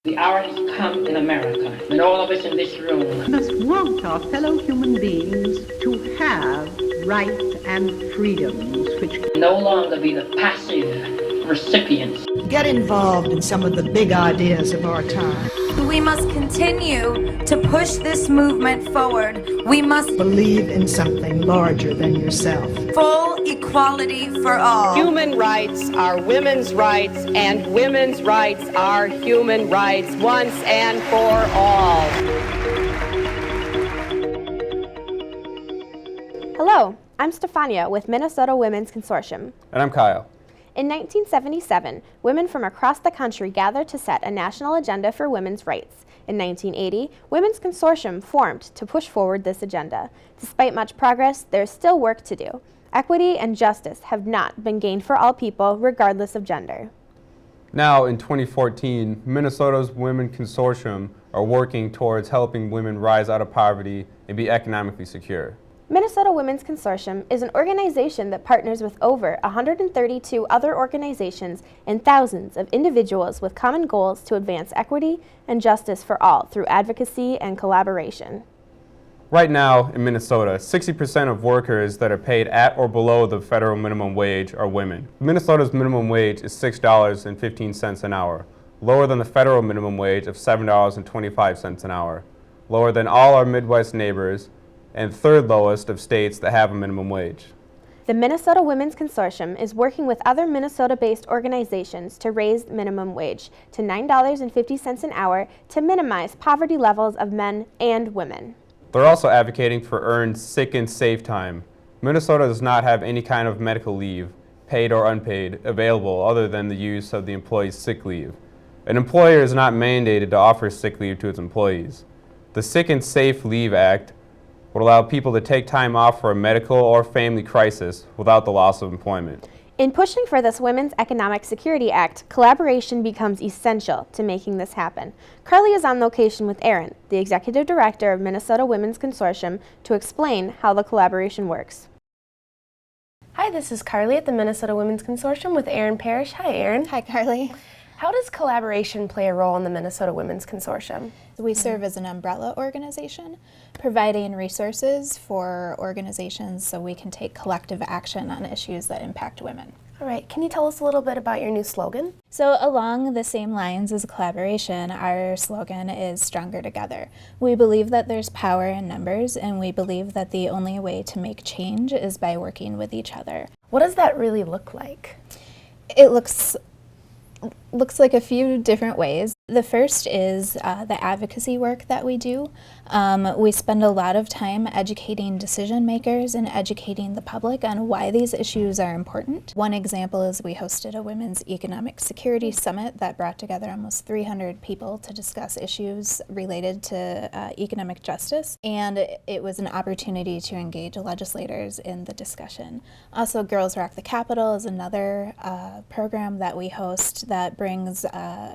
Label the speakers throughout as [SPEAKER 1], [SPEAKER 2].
[SPEAKER 1] The hour has come in America, and all of us in this room
[SPEAKER 2] We must want our fellow human beings to have rights and freedoms which
[SPEAKER 1] no longer be the passive recipients.
[SPEAKER 3] Get involved in some of the big ideas of our time.
[SPEAKER 4] We must continue to push this movement forward. We must
[SPEAKER 3] Believe in something larger than yourself.
[SPEAKER 4] full equality for all.
[SPEAKER 5] Human rights are women's rights, and women's rights are human rights once and for all.
[SPEAKER 6] Hello, I'm Stefania with Minnesota Women's Consortium.
[SPEAKER 7] And I'm Kyle.
[SPEAKER 6] In 1977, women from across the country gathered to set a national agenda for women's rights. In 1980, Women's Consortium formed to push forward this agenda. Despite much progress, there is still work to do. Equity and justice have not been gained for all people, regardless of gender.
[SPEAKER 7] Now, in 2014, Minnesota's Women's Consortium are working towards helping women rise out of poverty and be economically secure.
[SPEAKER 6] Minnesota Women's Consortium is an organization that partners with over 132 other organizations and thousands of individuals with common goals to advance equity and justice for all through advocacy and collaboration.
[SPEAKER 7] Right now, in Minnesota, 60% of workers that are paid at or below the federal minimum wage are women. Minnesota's minimum wage is $6.15 an hour, lower than the federal minimum wage of $7.25 an hour, lower than all our Midwest neighbors, and third lowest of states that have a minimum wage.
[SPEAKER 6] The Minnesota Women's Consortium is working with other Minnesota-based organizations to raise minimum wage to $9.50 an hour to minimize poverty levels of men and women.
[SPEAKER 7] They're also advocating for earned sick and safe time. Minnesota does not have any kind of medical leave, paid or unpaid, available other than the use of the employee's sick leave. An employer is not mandated to offer sick leave to its employees. The Sick and Safe Leave Act would allow people to take time off for a medical or family crisis without the loss of employment.
[SPEAKER 6] In pushing for this Women's Economic Security Act, collaboration becomes essential to making this happen. Carly is on location with Erin, the Executive Director of Minnesota Women's Consortium, to explain how the collaboration works.
[SPEAKER 8] Hi, this is Carly at the Minnesota Women's Consortium with Erin Parrish. Hi, Erin.
[SPEAKER 9] Hi, Carly.
[SPEAKER 8] How does collaboration play a role in the Minnesota Women's Consortium?
[SPEAKER 9] We serve as an umbrella organization, providing resources for organizations so we can take collective action on issues that impact women.
[SPEAKER 8] All right, can you tell us a little bit about your new slogan?
[SPEAKER 9] So along the same lines as collaboration, our slogan is Stronger Together. We believe that there's power in numbers, and we believe that the only way to make change is by working with each other.
[SPEAKER 8] What does that really look like?
[SPEAKER 9] It looks like a few different ways. The first is the advocacy work that we do. We spend a lot of time educating decision makers and educating the public on why these issues are important. One example is we hosted a Women's Economic Security Summit that brought together almost 300 people to discuss issues related to economic justice, and it was an opportunity to engage legislators in the discussion. Also, Girls Rock the Capitol is another program that we host that brings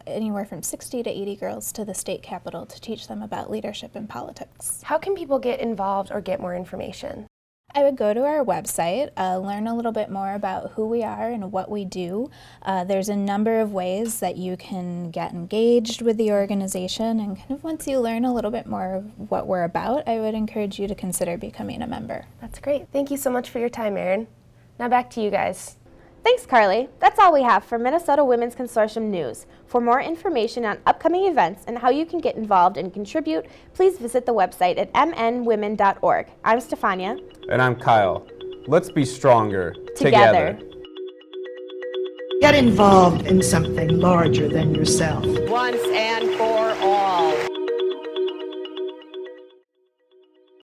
[SPEAKER 9] anywhere from 60 to 80 girls to the state capitol to teach them about leadership and politics.
[SPEAKER 8] How can people get involved or get more information?
[SPEAKER 9] I would go to our website, learn a little bit more about who we are and what we do. There's a number of ways that you can get engaged with the organization, and kind of once you learn a little bit more of what we're about, I would encourage you to consider becoming a member.
[SPEAKER 8] That's great. Thank you so much for your time, Erin. Now back to you guys.
[SPEAKER 6] Thanks, Carly. That's all we have for Minnesota Women's Consortium News. For more information on upcoming events and how you can get involved and contribute, please visit the website at mnwomen.org. I'm Stefania.
[SPEAKER 7] And I'm Kyle. Let's be stronger
[SPEAKER 6] Together.
[SPEAKER 3] Get involved in something larger than yourself.
[SPEAKER 5] Once and for all.